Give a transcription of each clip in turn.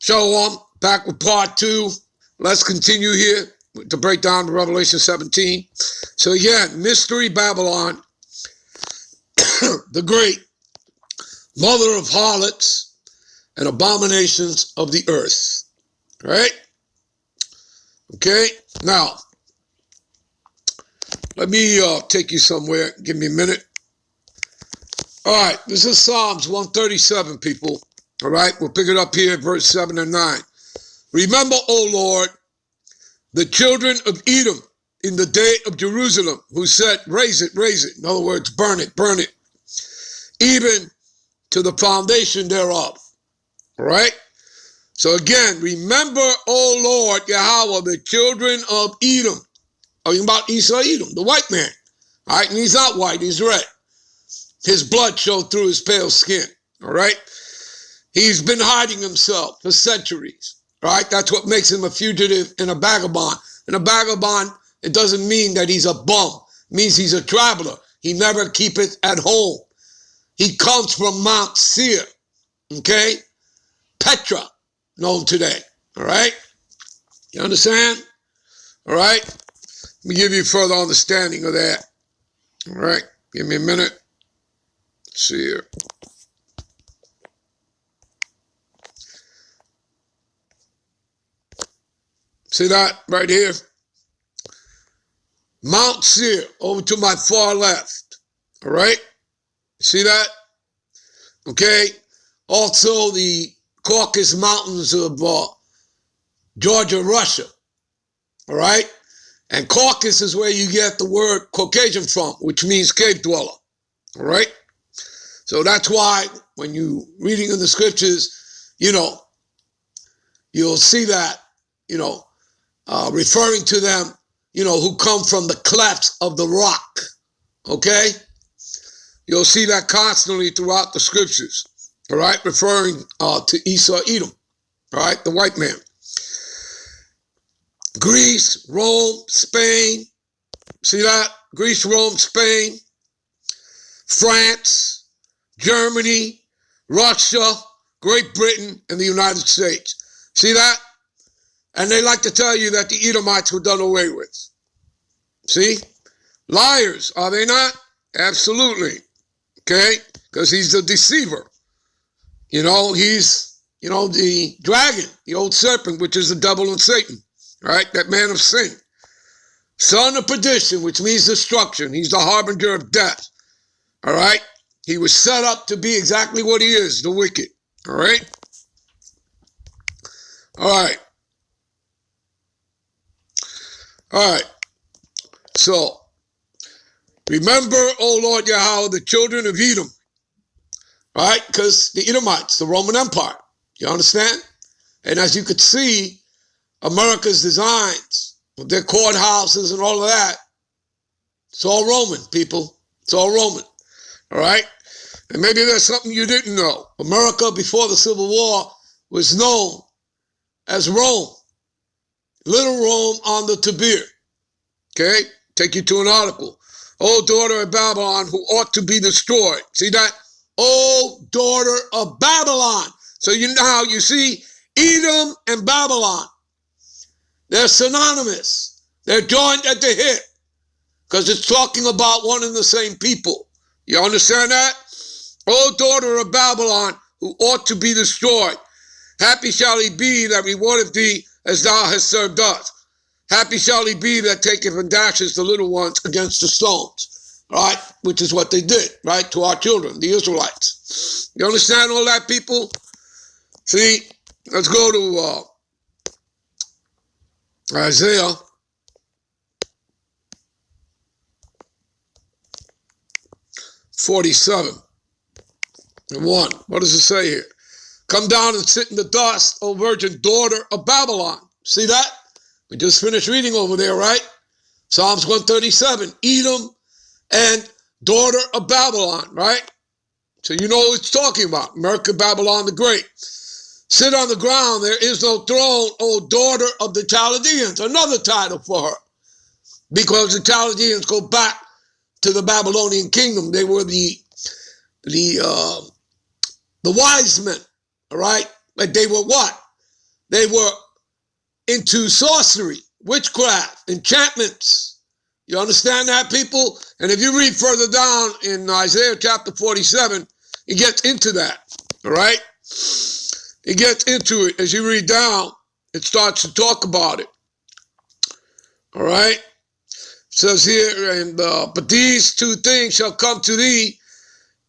Shalom, back with part 2. Let's continue here to break down Revelation 17. So again, Mystery Babylon, the great mother of harlots and abominations of the earth. Right? Okay, now, let me take you somewhere. Give me a minute. All right, this is Psalms 137, people. All right, we'll pick it up here, verse 7 and 9. Remember, O Lord, the children of Edom in the day of Jerusalem, who said, raise it, raise it. In other words, burn it, even to the foundation thereof. All right? So again, remember, O Lord, Yahweh, the children of Edom. Talking about Esau Edom, the white man. All right, and he's not white, he's red. His blood showed through his pale skin. All right? He's been hiding himself for centuries. All right? That's what makes him a fugitive and a vagabond. And a vagabond, it doesn't mean that he's a bum. It means he's a traveler. He never keepeth at home. He comes from Mount Seir. Okay? Petra, known today. All right? You understand? All right? Let me give you further understanding of that. All right? Give me a minute. Let's see here. See that right here? Mount Seir, over to my far left. All right? See that? Okay? Also, the Caucasus Mountains of Georgia, Russia. All right? And Caucasus is where you get the word Caucasian from, which means cave dweller. All right? So that's why when you reading in the scriptures, you'll see that, referring to them, who come from the clefts of the rock. Okay? You'll see that constantly throughout the scriptures. All right? Referring to Esau Edom. All right? The white man. Greece, Rome, Spain. See that? Greece, Rome, Spain. France, Germany, Russia, Great Britain, and the United States. See that? And they like to tell you that the Edomites were done away with. See? Liars, are they not? Absolutely. Okay? Because he's the deceiver. He's, the dragon, the old serpent, which is the devil and Satan. Right? That man of sin. Son of perdition, which means destruction. He's the harbinger of death. All right? He was set up to be exactly what he is, the wicked. All right? All right. All right. So, remember, O Lord Yahweh, the children of Edom. All right? Because the Edomites, the Roman Empire. You understand? And as you could see, America's designs, with their courthouses and all of that, it's all Roman, people. It's all Roman. All right? And maybe there's something you didn't know. America, before the Civil War, was known as Rome. Little Rome on the Tibur. Okay? Take you to an article. O daughter of Babylon, who ought to be destroyed. See that? O daughter of Babylon. So now you see Edom and Babylon. They're synonymous. They're joined at the hip. Because it's talking about one and the same people. You understand that? O daughter of Babylon, who ought to be destroyed. Happy shall he be that rewardeth thee as thou hast served us. Happy shall he be that taketh and dashes the little ones against the stones. Right? Which is what they did, right? To our children, the Israelites. You understand all that, people? See, let's go to Isaiah 47 and 1. What does it say here? Come down and sit in the dust, O virgin daughter of Babylon. See that? We just finished reading over there, right? Psalms 137, Edom and daughter of Babylon, right? So you know what it's talking about. America, Babylon the Great. Sit on the ground, there is no throne, O daughter of the Chaldeans. Another title for her. Because the Chaldeans go back to the Babylonian kingdom. They were the wise men, all right? But they were what? they were into sorcery, witchcraft, enchantments. You understand that, people? And if you read further down in Isaiah chapter 47, it gets into that, all right? It gets into it. As you read down, it starts to talk about it, all right? It says here, and but these two things shall come to thee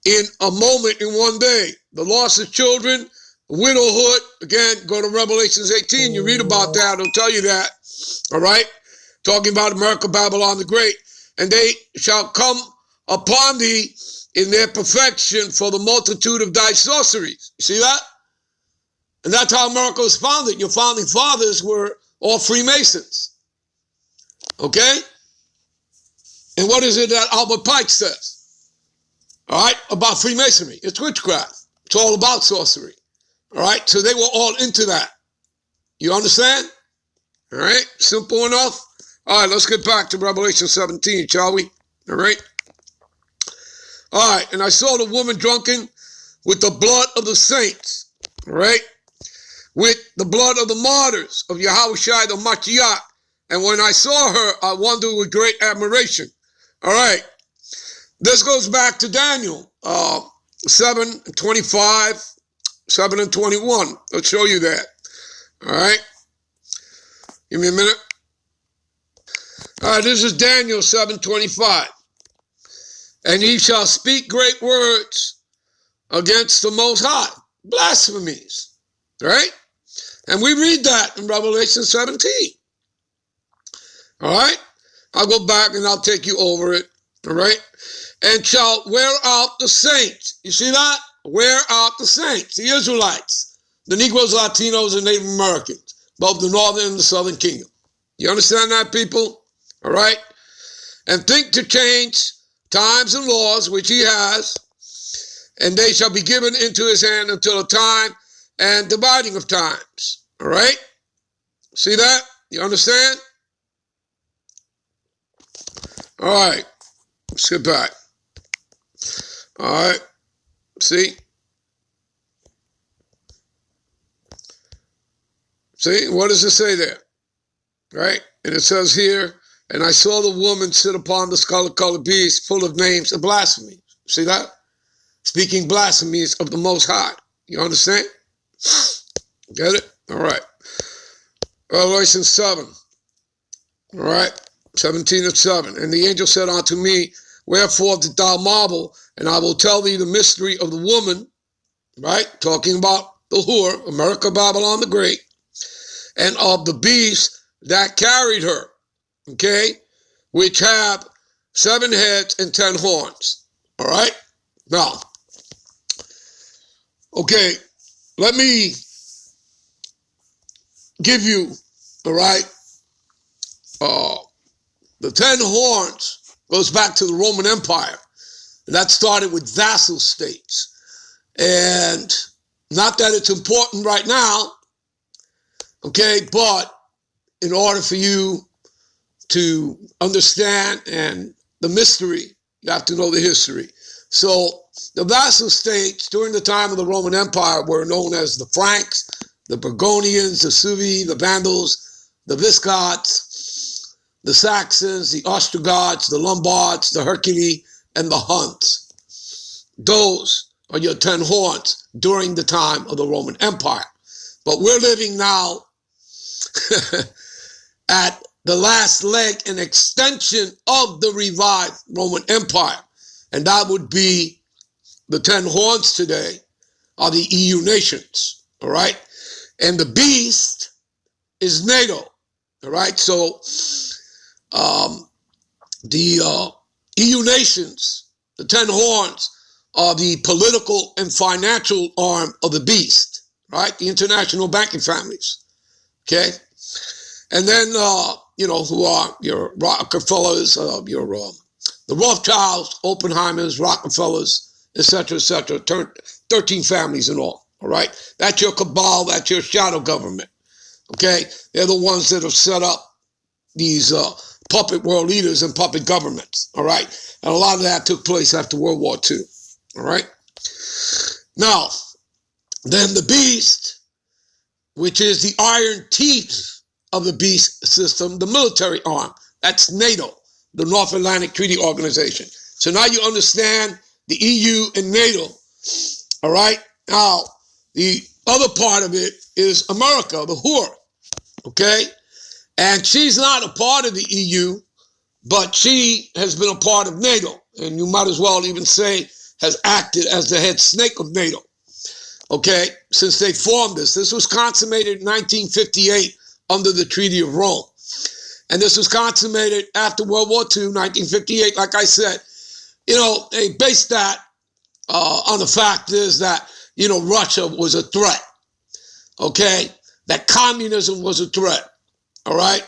in a moment, in one day. The loss of children, widowhood. Again, go to Revelations 18. You read about that. It'll tell you that. All right? Talking about America, Babylon the Great. And they shall come upon thee in their perfection for the multitude of thy sorceries. You see that? And that's how America was founded. Your founding fathers were all Freemasons. Okay? And what is it that Albert Pike says? All right? About Freemasonry. It's witchcraft. It's all about sorcery. All right? So they were all into that. You understand? All right? Simple enough? All right, let's get back to Revelation 17, shall we? All right? All right, and I saw the woman drunken with the blood of the saints, all right? With the blood of the martyrs of Yahushua the Mashiach. And when I saw her, I wondered with great admiration. All right, this goes back to Daniel 7:25, 7 and 21. I'll show you that. All right, give me a minute. All right, this is Daniel 7:25. And he shall speak great words against the Most High. Blasphemies. Right? And we read that in Revelation 17. All right? I'll go back and I'll take you over it. All right? And shall wear out the saints. You see that? Wear out the saints, the Israelites, the Negroes, Latinos, and Native Americans, both the northern and the southern kingdom. You understand that, people? All right? And think to change times and laws which he has, and they shall be given into his hand until a time and dividing of times. All right? See that? You understand? All right. Let's get back. All right. See? See? What does it say there? Right? And it says here, and I saw the woman sit upon the scarlet-colored beast full of names and blasphemies. See that? Speaking blasphemies of the Most High. You understand? Get it? All right. Revelation 7. All right. 17:7. And the angel said unto me, wherefore didst thou marvel? And I will tell thee the mystery of the woman, right? Talking about the whore, America, Babylon the Great, and of the beast that carried her. Okay, which have 7 heads and 10 horns. All right, now, okay, let me give you, all right, the 10 horns goes back to the Roman Empire. And that started with vassal states. And not that it's important right now, okay, but in order for you to understand and the mystery, you have to know the history. So the vassal states during the time of the Roman Empire were known as the Franks, the Burgundians, the Suevi, the Vandals, the Visigoths, the Saxons, the Ostrogoths, the Lombards, the Herculi, and the Huns. Those are your 10 horns during the time of the Roman Empire. But we're living now at the last leg and extension of the revived Roman Empire. And that would be the 10 horns today are the EU nations, all right? And the beast is NATO, all right? So the EU nations, the 10 horns, are the political and financial arm of the beast, right? The international banking families, okay? And then, you know, who are your Rockefellers, the Rothschilds, Oppenheimers, Rockefellers, etc., 13 families in all right? That's your cabal, that's your shadow government, okay? They're the ones that have set up these puppet world leaders and puppet governments, all right? And a lot of that took place after World War II, all right? Now, then the beast which is the iron teeth of the beast system, the military arm. That's NATO, the North Atlantic Treaty Organization. So now you understand the EU and NATO. All right. Now, the other part of it is America, the whore. Okay. And she's not a part of the EU, but she has been a part of NATO. And you might as well even say has acted as the head snake of NATO. Okay. Since they formed this. This was consummated in 1958 under the Treaty of Rome. And this was consummated after World War II, 1958. Like I said, they based that on the fact is that, Russia was a threat. Okay? That communism was a threat. All right?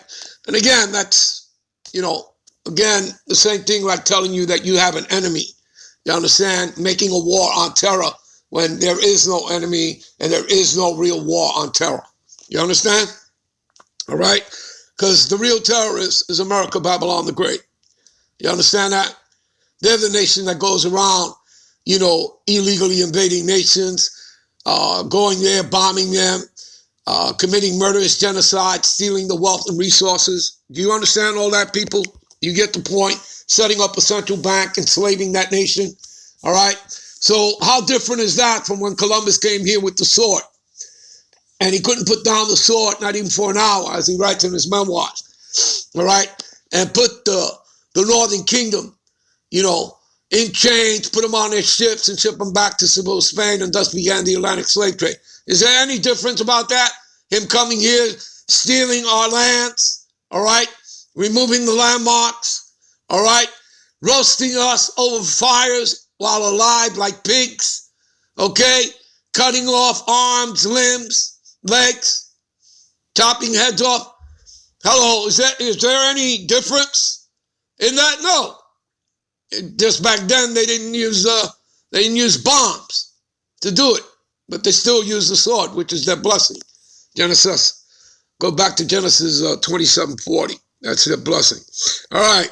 And again, that's, again, the same thing like telling you that you have an enemy. You understand? Making a war on terror when there is no enemy and there is no real war on terror. You understand? All right? Because the real terrorist is America, Babylon the Great. You understand that? They're the nation that goes around, illegally invading nations, going there, bombing them, committing murderous genocide, stealing the wealth and resources. Do you understand all that, people? You get the point? Setting up a central bank, enslaving that nation. All right? So how different is that from when Columbus came here with the sword? And he couldn't put down the sword, not even for an hour, as he writes in his memoirs. All right? And put the Northern Kingdom, in chains, put them on their ships and ship them back to Seville, Spain, and thus began the Atlantic slave trade. Is there any difference about that? Him coming here, stealing our lands, all right? Removing the landmarks, all right? Roasting us over fires while alive like pigs, okay? Cutting off arms, limbs, legs, chopping heads off. Hello, is there any difference in that? No. Just back then they didn't use bombs to do it, but they still use the sword, which is their blessing. Genesis, go back to Genesis 27:40. That's their blessing. All right.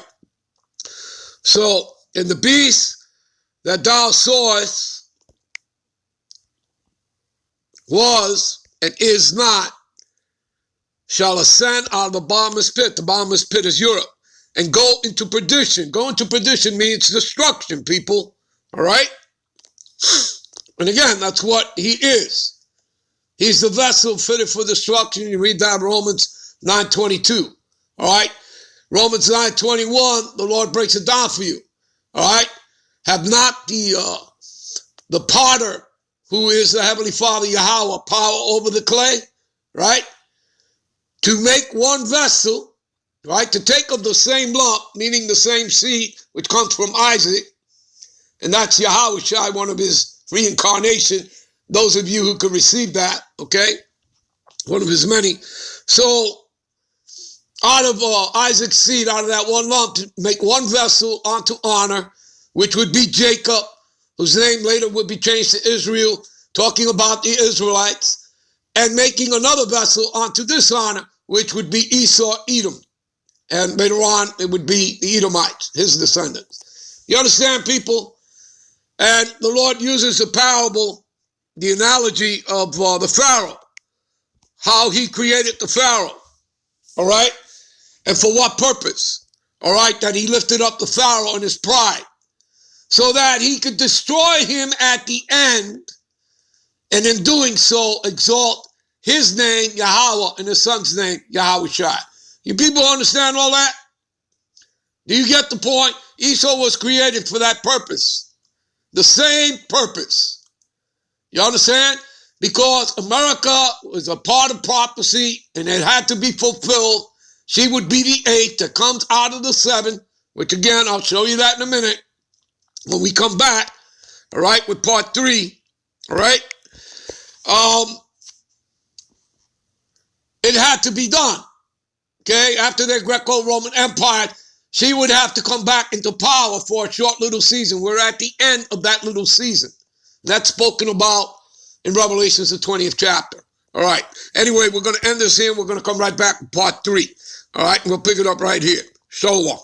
So in the beast that thou sawest was and is not, shall ascend out of the bottomless pit. The bottomless pit is Europe. And go into perdition. Go into perdition means destruction, people. All right? And again, that's what he is. He's the vessel fitted for destruction. You read that in Romans 9:22. All right? Romans 9:21, the Lord breaks it down for you. All right? Have not the potter, who is the Heavenly Father, Yahweh, power over the clay, right? To make one vessel, right? To take of the same lump, meaning the same seed, which comes from Isaac, and that's Yahweh, one of his reincarnation. Those of you who could receive that, okay? One of his many. So, out of Isaac's seed, out of that one lump, to make one vessel unto honor, which would be Jacob, whose name later would be changed to Israel, talking about the Israelites, and making another vessel unto dishonor, which would be Esau, Edom. And later on, it would be the Edomites, his descendants. You understand, people? And the Lord uses the parable, the analogy of the Pharaoh, how he created the Pharaoh, all right? And for what purpose? All right, that he lifted up the Pharaoh in his pride, so that he could destroy him at the end, and in doing so, exalt his name, Yahweh, and his son's name, Yahweh Shai. You people understand all that? Do you get the point? Esau was created for that purpose. The same purpose. You understand? Because America was a part of prophecy, and it had to be fulfilled. She would be the eighth that comes out of the seven, which again, I'll show you that in a minute when we come back, all right, with part 3, all right? It had to be done, okay? After the Greco-Roman Empire, she would have to come back into power for a short little season. We're at the end of that little season. That's spoken about in Revelations, the 20th chapter. All right. Anyway, we're going to end this here. We're going to come right back with part 3. All right. And we'll pick it up right here. Shalom.